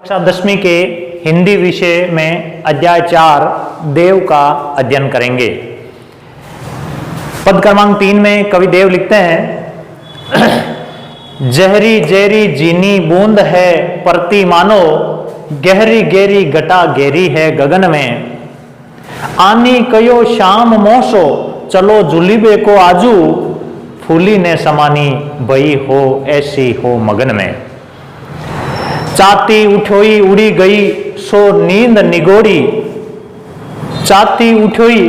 कक्षा 10वीं के हिंदी विषय में अध्याय 4 देव का अध्ययन करेंगे। पद क्रमांक 3 में कवि देव लिखते हैं, जहरी जहरी जीनी बूंद है परती मानो, गहरी गहरी घटा गहरी है गगन में। आनी कयो शाम मोसो चलो जुलीबे को आजू, फूली ने समानी भई हो ऐसी हो मगन में। चाती उठोई उड़ी गई सो नींद निगोड़ी, चाती उठोई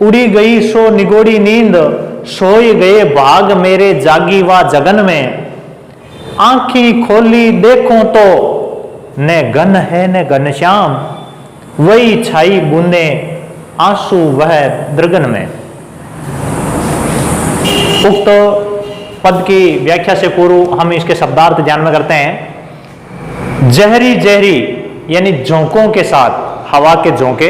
उड़ी गई सो निगोड़ी नींद, सोए गए भाग मेरे जागी वा जगन में। आंखी खोली देखो तो न घन है न घनश्याम, वही छाई बूंदे आंसू वह दृगन में। उक्त पद की व्याख्या से पूर्व हम इसके शब्दार्थ ध्यान में करते हैं। जहरी जहरी यानी झोंकों के साथ, हवा के झोंके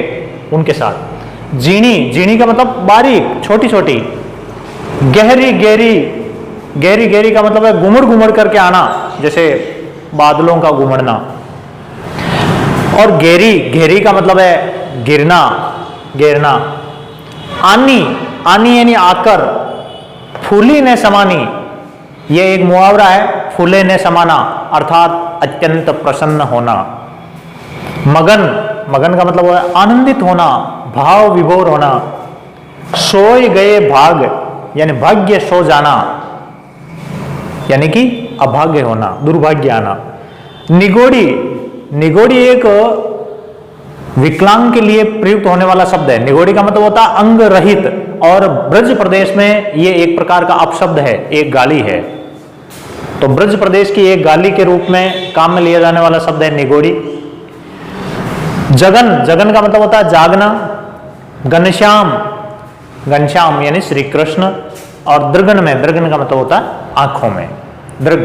उनके साथ। जीनी, जीनी का मतलब बारीक छोटी छोटी। गहरी गहरी, गहरी गहरी का मतलब है घुमड़ घुमड़ करके आना, जैसे बादलों का घुमड़ना। और गहरी, गहरी का मतलब है गिरना, गिरना। आनी, आनी यानी आकर। फूली ने समानी, यह एक मुहावरा है, फूले ने समाना अर्थात अत्यंत प्रसन्न होना। मगन, मगन का मतलब है आनंदित होना, भाव विभोर होना। सोए गए भाग यानी भाग्य सो जाना, यानी कि अभाग्य होना, दुर्भाग्य आना। निगोड़ी, निगोड़ी एक विकलांग के लिए प्रयुक्त होने वाला शब्द है। निगोड़ी का मतलब होता है अंग रहित, और ब्रज प्रदेश में यह एक प्रकार का अपशब्द है, एक गाली है। तो ब्रज प्रदेश की एक गाली के रूप में काम में लिया जाने वाला शब्द है निगोड़ी। जगन, जगन का मतलब होता है जागना। घनश्याम, घनश्याम यानी श्री कृष्ण। और दृगन में, दृगन का मतलब होता है आंखों में। दृग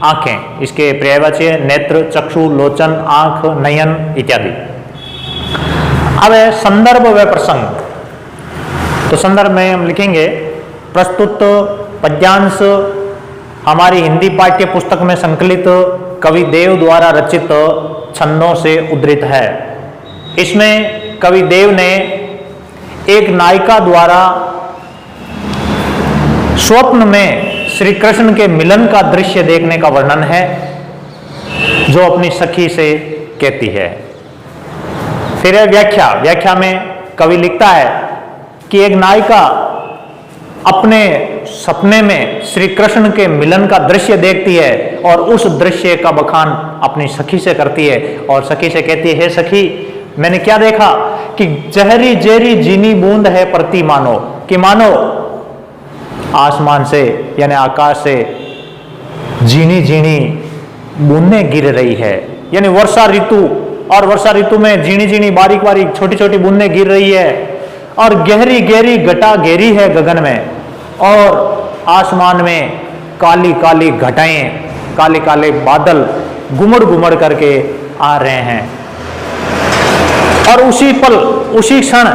आंखें, इसके पर्यायवाची नेत्र, चक्षु, लोचन, आंख, नयन इत्यादि। अब है संदर्भ व प्रसंग। तो संदर्भ में हम लिखेंगे, प्रस्तुत पद्यांश हमारी हिंदी पाठ्य पुस्तक में संकलित कवि देव द्वारा रचित छंदों से उद्धृत है। इसमें कवि देव ने एक नायिका द्वारा स्वप्न में श्री कृष्ण के मिलन का दृश्य देखने का वर्णन है, जो अपनी सखी से कहती है। फिर है व्याख्या। व्याख्या में कवि लिखता है कि एक नायिका अपने सपने में श्री कृष्ण के मिलन का दृश्य देखती है और उस दृश्य का बखान अपनी सखी से करती है, और सखी से कहती है, हे सखी, मैंने क्या देखा कि जहरी जहरी जीनी बूंद है प्रति मानो, कि मानो आसमान से यानी आकाश से जीनी जीनी बूंदें गिर रही है, यानी वर्षा ऋतु। और वर्षा ऋतु में जीनी जीनी बारीक बारीक छोटी छोटी बूंदें गिर रही है, और गहरी गहरी घटा गहरी है गगन में, और आसमान में काली काली घटाएं, काले काले बादल घुमड़ घुमड़ करके आ रहे हैं। और उसी पल, उसी क्षण,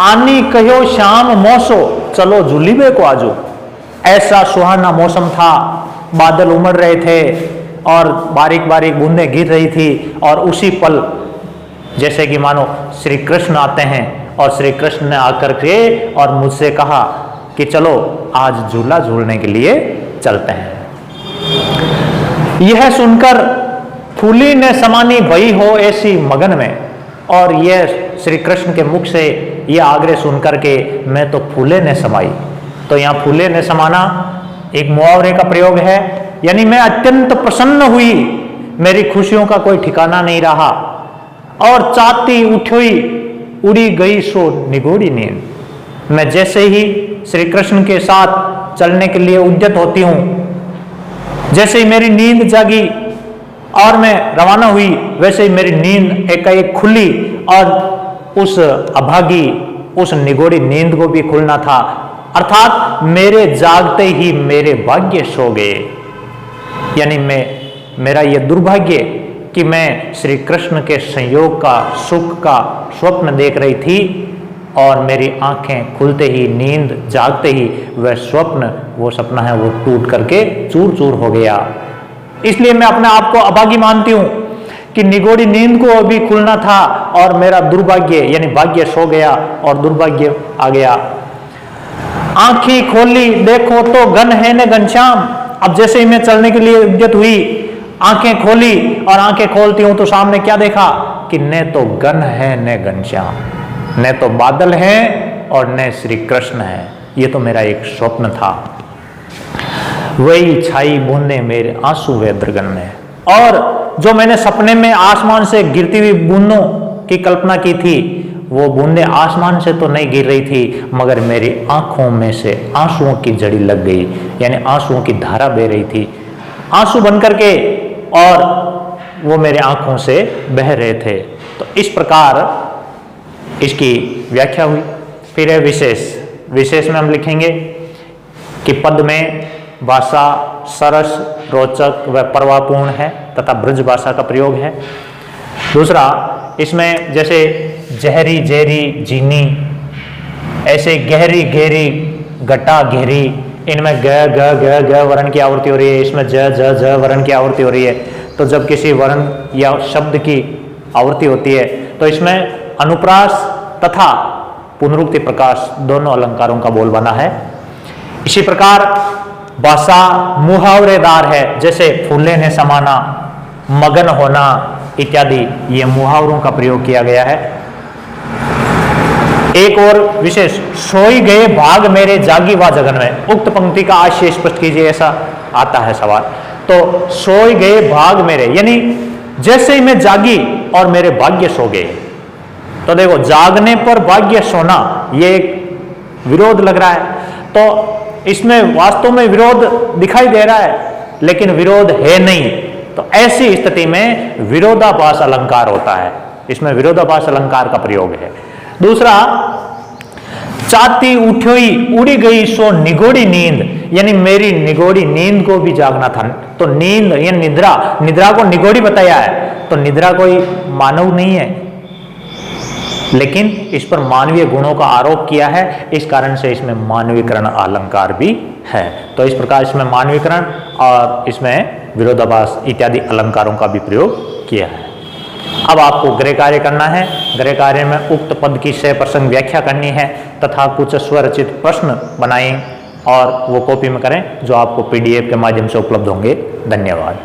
आनी कहो शाम मौसो चलो जुलीबे को आजू। ऐसा सुहाना मौसम था, बादल उमड़ रहे थे और बारीक बारीक बूंदें गिर रही थी, और उसी पल जैसे कि मानो श्री कृष्ण आते हैं, और श्री कृष्ण ने आकर के और मुझसे कहा कि चलो आज झूला झूलने के लिए चलते हैं। यह सुनकर फूली ने समानी भई हो ऐसी मगन में, और यह श्री कृष्ण के मुख से यह आग्रह सुनकर के मैं तो फूले ने समाई। तो यहाँ फूले ने समाना एक मुहावरे का प्रयोग है, यानी मैं अत्यंत प्रसन्न हुई, मेरी खुशियों का कोई ठिकाना नहीं रहा। और चाहती उठी उड़ी गई सो निगोड़ी नींद, मैं जैसे ही श्री कृष्ण के साथ चलने के लिए उद्यत होती हूं, जैसे ही मेरी नींद जागी और मैं रवाना हुई, वैसे ही मेरी नींद एकाएक खुली, और उस अभागी, उस निगोड़ी नींद को भी खुलना था। अर्थात मेरे जागते ही मेरे भाग्य सो गए, यानी मेरा यह दुर्भाग्य कि मैं श्री कृष्ण के संयोग का, सुख का स्वप्न देख रही थी, और मेरी आंखें खुलते ही, नींद जागते ही वह स्वप्न, वो सपना है, वो टूट करके चूर चूर हो गया। इसलिए मैं अपने आप को अभागी मानती हूं कि निगोड़ी नींद को अभी खुलना था और मेरा दुर्भाग्य यानी भाग्य सो गया और दुर्भाग्य आ गया। आंखें खोली देखो तो घन है न घनश्याम। अब जैसे ही मैं चलने के लिए उद्यत हुई, आंखें खोली और आंखें खोलती हूं तो सामने क्या देखा कि न तो घन है न घनश्याम, न तो बादल है और न श्री कृष्ण है। ये तो मेरा एक स्वप्न था। वही छाई बूंदे मेरे आंसू वे दर्गन में। और जो मैंने सपने में आसमान से गिरती हुई बूंदों की कल्पना की थी, वो बूंदे आसमान से तो नहीं गिर रही थी, मगर मेरी आंखों में से आंसुओं की जड़ी लग गई, यानी आंसुओं की धारा बह रही थी, आंसू बन करके, और वो मेरे आंखों से बह रहे थे। तो इस प्रकार इसकी व्याख्या हुई। फिर है विशेष। विशेष में हम लिखेंगे कि पद में भाषा सरस, रोचक व प्रभावपूर्ण है तथा ब्रज भाषा का प्रयोग है। दूसरा, इसमें जैसे जहरी जहरी जीनी, ऐसे गहरी गहरी घटा गहरी, इनमें ग ग ग ग वर्ण की आवृत्ति हो रही है, इसमें ज ज ज वर्ण की आवृत्ति हो रही है। तो जब किसी वर्ण या शब्द की आवृत्ति होती है तो इसमें अनुप्रास तथा पुनरुक्ति प्रकाश दोनों अलंकारों का बोल बना है। इसी प्रकार भाषा मुहावरेदार है, जैसे फूले ने समाना, मगन होना इत्यादि, ये मुहावरों का प्रयोग किया गया है। एक और विशेष, सोई गए भाग मेरे जागी वा जगन में। उक्त पंक्ति का आशय स्पष्ट कीजिए, ऐसा आता है सवाल। तो सोई गए भाग मेरे, यानी जैसे ही मैं जागी और मेरे भाग्य सो गए। तो देखो, जागने पर भाग्य सोना, ये एक विरोध लग रहा है। तो इसमें वास्तव में विरोध दिखाई दे रहा है, लेकिन विरोध है नहीं। तो ऐसी स्थिति में विरोधाभास अलंकार होता है, इसमें विरोधाभास अलंकार का प्रयोग है। दूसरा, चाहती उठी उड़ी गई सो निगोड़ी नींद, यानी मेरी निगोड़ी नींद को भी जागना था। तो नींद या निद्रा, निद्रा को निगोड़ी बताया है। तो निद्रा कोई मानव नहीं है, लेकिन इस पर मानवीय गुणों का आरोप किया है, इस कारण से इसमें मानवीकरण अलंकार भी है। तो इस प्रकार इसमें मानवीकरण और इसमें विरोधाभास इत्यादि अलंकारों का भी प्रयोग किया है। अब आपको गृह कार्य करना है। गृह कार्य में उक्त पद की सह प्रसंग व्याख्या करनी है तथा कुछ स्वरचित प्रश्न बनाएं और वो कॉपी में करें, जो आपको PDF के माध्यम से उपलब्ध होंगे। धन्यवाद।